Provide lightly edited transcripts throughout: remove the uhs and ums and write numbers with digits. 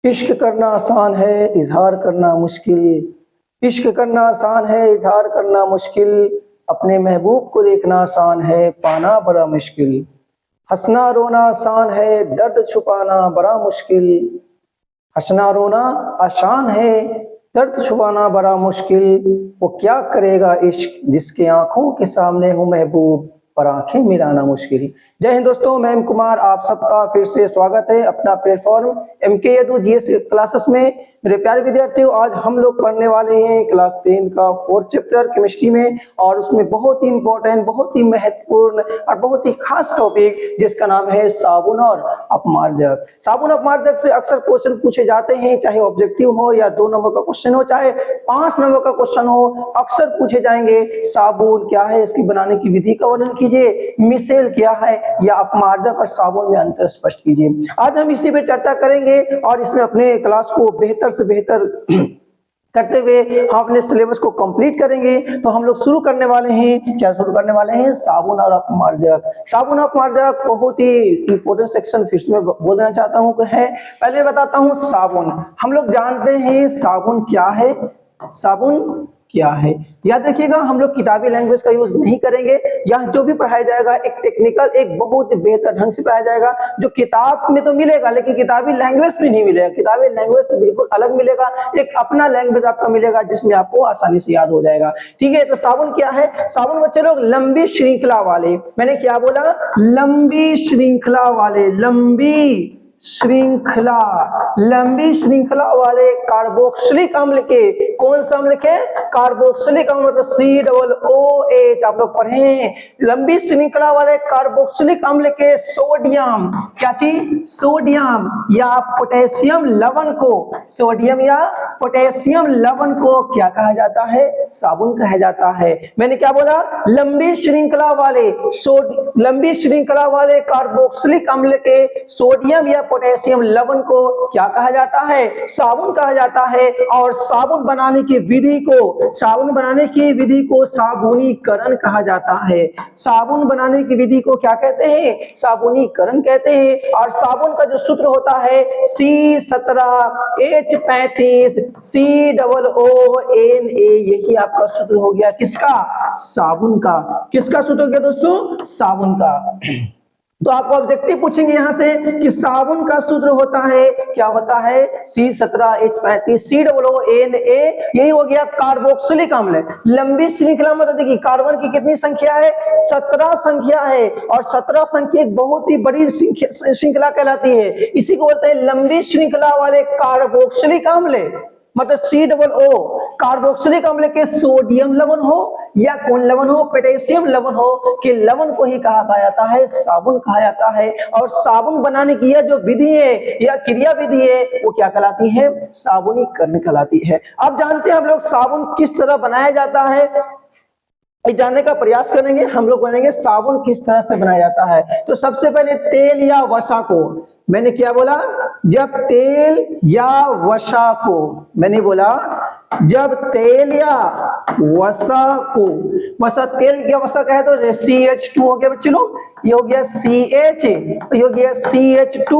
इश्क करना आसान है इजहार करना मुश्किल। इश्क करना आसान है इजहार करना मुश्किल। अपने महबूब को देखना आसान है पाना बड़ा मुश्किल। हंसना रोना आसान है दर्द छुपाना बड़ा मुश्किल। हंसना रोना आसान है दर्द छुपाना बड़ा मुश्किल। वो क्या करेगा इश्क जिसके आंखों के सामने हो महबूब पर आंखें मिलाना मुश्किल। जय हिंद दोस्तों, मैं एम कुमार आप सबका फिर से स्वागत है अपना platform MK Yadu GS classes में। मेरे प्यारे विद्यार्थियों, आज हम लोग पढ़ने वाले हैं क्लास 10 का 4th चैप्टर केमिस्ट्री में, और उसमें बहुत ही इंपॉर्टेंट, बहुत ही महत्वपूर्ण और बहुत ही खास टॉपिक जिसका नाम है साबुन और अपमार्जक। साबुन अपमार्जक से अक्सर क्वेश्चन पूछे जाते हैं, चाहे ऑब्जेक्टिव हो या 2 नंबर का क्वेश्चन हो, चाहे 5 नंबर का क्वेश्चन हो, अक्सर पूछे जाएंगे साबुन क्या है, इसकी बनाने की विधि का वर्णन कीजिए, मिसेल क्या है या अपमार्जक और साबुन में अंतर स्पष्ट कीजिए। आज हम इसी पे चर्चा करेंगे और इसमें अपने क्लास को बेहतर से बेहतर करते हुए हम अपने सिलेबस को कंप्लीट करेंगे। तो हम लोग शुरू करने वाले हैं, क्या शुरू करने वाले हैं? साबुन और अपमार्जक। साबुन और अपमार्जक बहुत ही इंपॉर्टेंट सेक्शन फिर से मैं बोलना चाहता हूं कि है। पहले बताता हूं साबुन। हम लोग जानते हैं साबुन क्या है, साबुन क्या है। याद रखिएगा, हम लोग किताबी लैंग्वेज का यूज नहीं करेंगे। यहाँ जो भी पढ़ाया जाएगा एक टेक्निकल, एक बहुत बेहतर ढंग से पढ़ाया जाएगा, जो किताब में तो मिलेगा लेकिन किताबी लैंग्वेज में नहीं मिलेगा। किताबी लैंग्वेज से बिल्कुल अलग मिलेगा, एक अपना लैंग्वेज आपका मिलेगा जिसमें आपको आसानी से याद हो जाएगा। ठीक है, तो साबुन क्या है? साबुन बच्चे लोग लंबी श्रृंखला वाले, मैंने क्या बोला? लंबी श्रृंखला वाले, लंबी श्रृंखला, लंबी श्रृंखला वाले कार्बोक्सिलिक अम्ल के, कौन सा अम्ल के? कार्बोक्सिलिक अम्ल, मतलब COOH आप लोग पढ़े हैं। लंबी श्रृंखला वाले कार्बोक्सिलिक अम्ल के सोडियम, क्या चीज? सोडियम या पोटेशियम लवण को, सोडियम या पोटेशियम लवण को क्या कहा जाता है? साबुन कहा जाता है। मैंने क्या बोला? लंबी श्रृंखला वाले लंबी श्रृंखला वाले कार्बोक्सिलिक अम्ल के सोडियम या पोटेशियम लवण को क्या कहा जाता है? साबुन कहा जाता है। और साबुन बनाने की विधि को, साबुन बनाने की विधि को साबुनीकरण कहा जाता है। साबुन बनाने की विधि को क्या कहते हैं? साबुनीकरण कहते हैं। और साबुन का जो सूत्र होता है C17H35 COONA, यही आपका सूत्र हो गया किसका? साबुन का। किसका सूत्र हो गया दोस्तों? साबुन का। तो आपको ऑब्जेक्टिव पूछेंगे यहां से कि साबुन का सूत्र होता है, क्या होता है? C17H35 COONA, यही हो गया कार्बोक्सिलिक अम्ल। लंबी श्रृंखला मतलब देखिए कार्बन की कितनी संख्या है? 17 संख्या है, और 17 संख्या एक बहुत ही बड़ी श्रृंखला कहलाती है। इसी को बोलते हैं लंबी श्रृंखला वाले कार्बोक्सिलिक अम्ल, मतलब COO। कार्बोक्सिलिक अम्ल के सोडियम लवण हो या कौन लवण हो? पोटेशियम लवण हो, कि लवण को ही कहा जाता है साबुन कहा जाता है। और साबुन बनाने की यह जो विधि है या क्रिया विधि है वो क्या कहलाती है? साबुनीकरण कहलाती है। अब जानते हैं हम लोग साबुन किस तरह बनाया जाता है, जानने का प्रयास करेंगे। हम लोग बनेंगे साबुन किस तरह से बनाया जाता है। तो सबसे पहले तेल या वसा को, मैंने क्या बोला? जब तेल या वसा को, मैंने बोला जब तेल या वसा को, वसा तेल या वसा कहे तो CH2 हो गया बच्चे लोग, ये हो गया CH, ये हो गया CH2,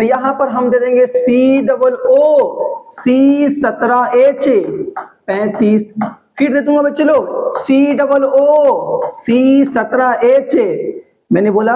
यहां पर हम दे देंगे COO C17H35, फिर दे दूंगा बच्चे लोग COO C17H, मैंने बोला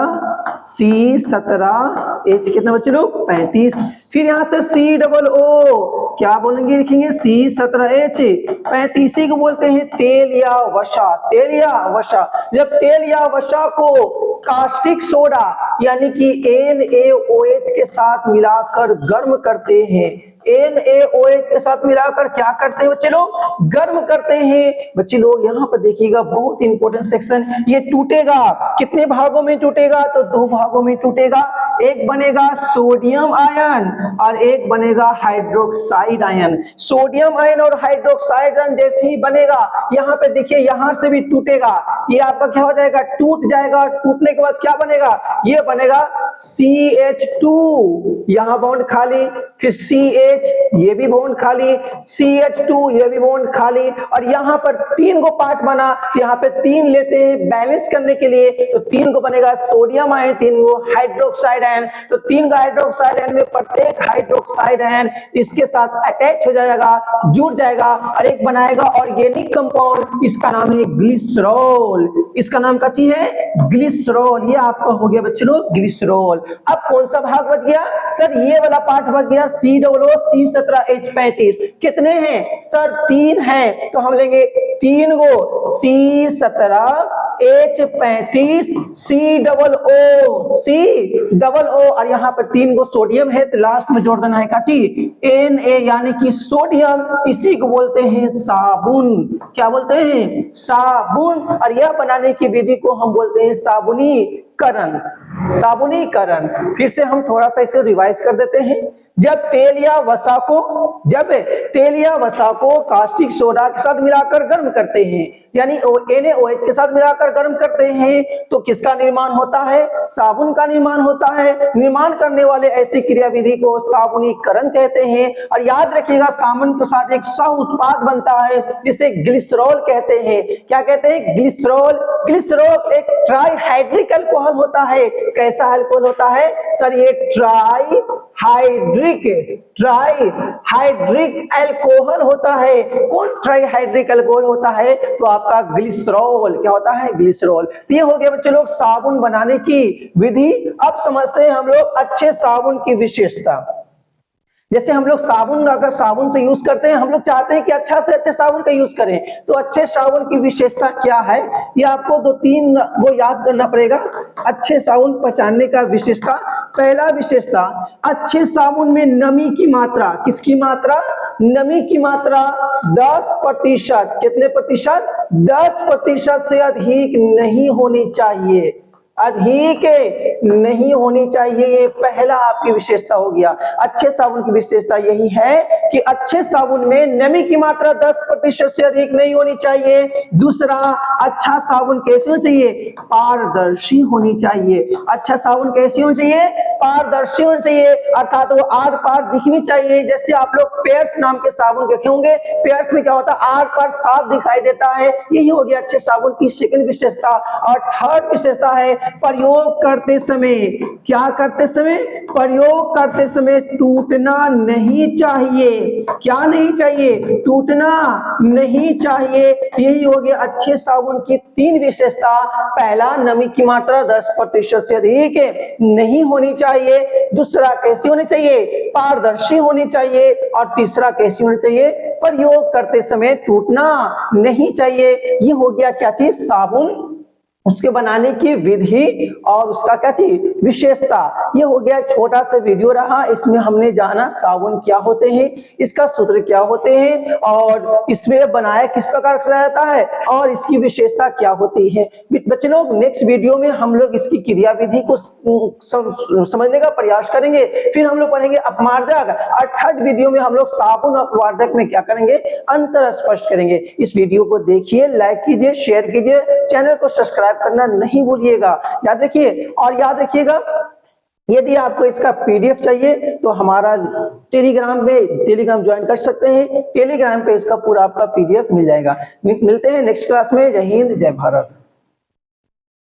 C17H कितना बच्चे लोग? 35। फिर यहां से COO क्या बोलेंगे? लिखेंगे C17H35 को बोलते हैं तेल या वसा, तेल या वसा। जब तेल या वसा को कास्टिक सोडा यानी कि NaOH के साथ मिलाकर गर्म करते हैं, NaOH के साथ मिलाकर क्या करते हैं बच्चे लोग? गर्म करते हैं। बच्चे लोग यहाँ पर देखिएगा, बहुत इंपॉर्टेंट सेक्शन, ये टूटेगा कितने भागों में टूटेगा? तो 2 भागों में टूटेगा। एक बनेगा सोडियम आयन और एक बनेगा हाइड्रोक्साइड आयन। सोडियम आयन और हाइड्रोक्साइड आयन जैसे ही बनेगा, यहाँ पे देखिए यहां से भी टूटेगा, ये आपका क्या हो जाएगा? टूट जाएगा। टूटने के बाद क्या बनेगा? ये बनेगा CH2, यहां बॉन्ड खाली, फिर CH, ये भी बॉन्ड खाली, CH2, ये भी बॉन्ड खाली, और यहाँ पर 3 को पार्ट बना, यहाँ पे 3 लेते हैं बैलेंस करने के लिए, तो 3 को बनेगा सोडियम आयन, 3 को हाइड्रोक्साइड आयन, तो 3 हाइड्रोक्साइड आयन में प्रत्येक हाइड्रोक्साइड आयन इसके साथ अटैच हो जाएगा, जुड़ जाएगा और एक बनाएगा ऑर्गेनिक कंपाउंड, इसका नाम है ग्लिसरॉल। इसका नाम क्या चीज है? ग्लिसरॉल। ये आपका हो गया बच्चों ग्लिसरॉल। अब कौन सा भाग बच गया सर? ये वाला पार्ट बच गया COO C17H35। कितने हैं सर? 3 हैं, तो हम लेंगे 3 गो C17H35 COO और यहाँ पर 3 गो सोडियम है, तो लास्ट में जोड़ देना है काची Na यानी कि सोडियम। इसी को बोलते हैं साबुन। क्या बोलते हैं? साबुन। और यह बनाने की विधि को हम बोलते हैं साबुनीकरण। साबुनीकरण। फिर से हम थोड़ा सा इसे रिवाइज कर देते हैं। जब तेल या वसा को कास्टिक सोडा के साथ मिलाकर गर्म करते हैं, यानी NaOH के साथ मिलाकर गर्म करते हैं, तो किसका निर्माण होता है? साबुन का निर्माण होता है। निर्माण करने वाले ऐसी क्रियाविधि को साबुनीकरण कहते हैं। और याद रखिएगा साबुन के साथ एक सह उत्पाद बनता है जिसे ग्लिसरॉल कहते हैं। क्या कहते हैं? ग्लिसरॉल। ग्लिसरॉल एक ट्राईहाइड्रिक अल्कोहल होता है। कैसा अल्कोहल होता है सर? ये ट्राईहाइड्रिक अल्कोहल होता है। कौन ट्राईहाइड्रिक अल्कोहल होता है? तो आपका ग्लिसरॉल। क्या होता है? ग्लिसरॉल। ये हो गया बच्चे लोग साबुन बनाने की विधि। अब समझते हैं हम लोग अच्छे साबुन की विशेषता। जैसे हम लोग साबुन, अगर साबुन से यूज करते हैं, हम लोग चाहते हैं कि अच्छा से अच्छे साबुन का यूज करें, तो अच्छे साबुन की विशेषता क्या है? ये आपको 2-3 वो याद करना पड़ेगा। अच्छे साबुन पहचानने का विशेषता, पहला विशेषता, अच्छे साबुन में नमी की मात्रा। किसकी मात्रा? नमी की मात्रा 10%। कितने प्रतिशत? 10% से अधिक नहीं होनी चाहिए। अधिक नहीं होनी चाहिए। ये पहला आपकी विशेषता हो गया। अच्छे साबुन की विशेषता यही है कि अच्छे साबुन में नमी की मात्रा 10% से अधिक नहीं होनी चाहिए। दूसरा, अच्छा साबुन कैसे होना चाहिए? पारदर्शी होनी चाहिए। अच्छा साबुन कैसी होनी चाहिए? पारदर्शी होनी चाहिए, अर्थात वो आर पार दिखनी चाहिए। जैसे आप लोग पेयर्स नाम के साबुन देखे होंगे, पेयर्स में क्या होता है? आर पार साफ दिखाई देता है। यही हो गया अच्छे साबुन की सेकंड विशेषता। और थर्ड विशेषता है प्रयोग करते समय। क्या करते समय? प्रयोग करते समय टूटना नहीं चाहिए। क्या नहीं चाहिए? टूटना नहीं चाहिए। यही हो गया अच्छे साबुन की 3 विशेषता। पहला, नमी की मात्रा 10% से अधिक नहीं होनी चाहिए। दूसरा, कैसी होनी चाहिए? पारदर्शी होनी चाहिए। और तीसरा, कैसी होनी चाहिए? प्रयोग करते समय टूटना नहीं चाहिए। ये हो गया क्या चीज? साबुन, उसके बनाने की विधि और उसका क्या चीज? विशेषता। ये हो गया छोटा सा वीडियो रहा। इसमें हमने जाना साबुन क्या होते हैं, इसका सूत्र क्या होते हैं, और इसमें बनाया किस प्रकार से जाता है, और इसकी विशेषता क्या होती है। बच्चे लोग, नेक्स्ट वीडियो में हम लोग इसकी क्रिया विधि को समझने का प्रयास करेंगे। फिर हम लोग पढ़ेंगे अपमार्जक, और थर्ड वीडियो में हम लोग साबुन और अपमार्जक में क्या करेंगे? अंतर स्पष्ट करेंगे। इस वीडियो को देखिए, लाइक कीजिए, शेयर कीजिए, चैनल को सब्सक्राइब करना नहीं भूलिएगा। याद रखिए। और याद रखिएगा, यदि आपको इसका PDF चाहिए तो हमारा टेलीग्राम ज्वाइन कर सकते हैं। टेलीग्राम पे इसका पूरा आपका PDF मिल जाएगा। मिलते हैं नेक्स्ट क्लास में। जय हिंद, जय भारत।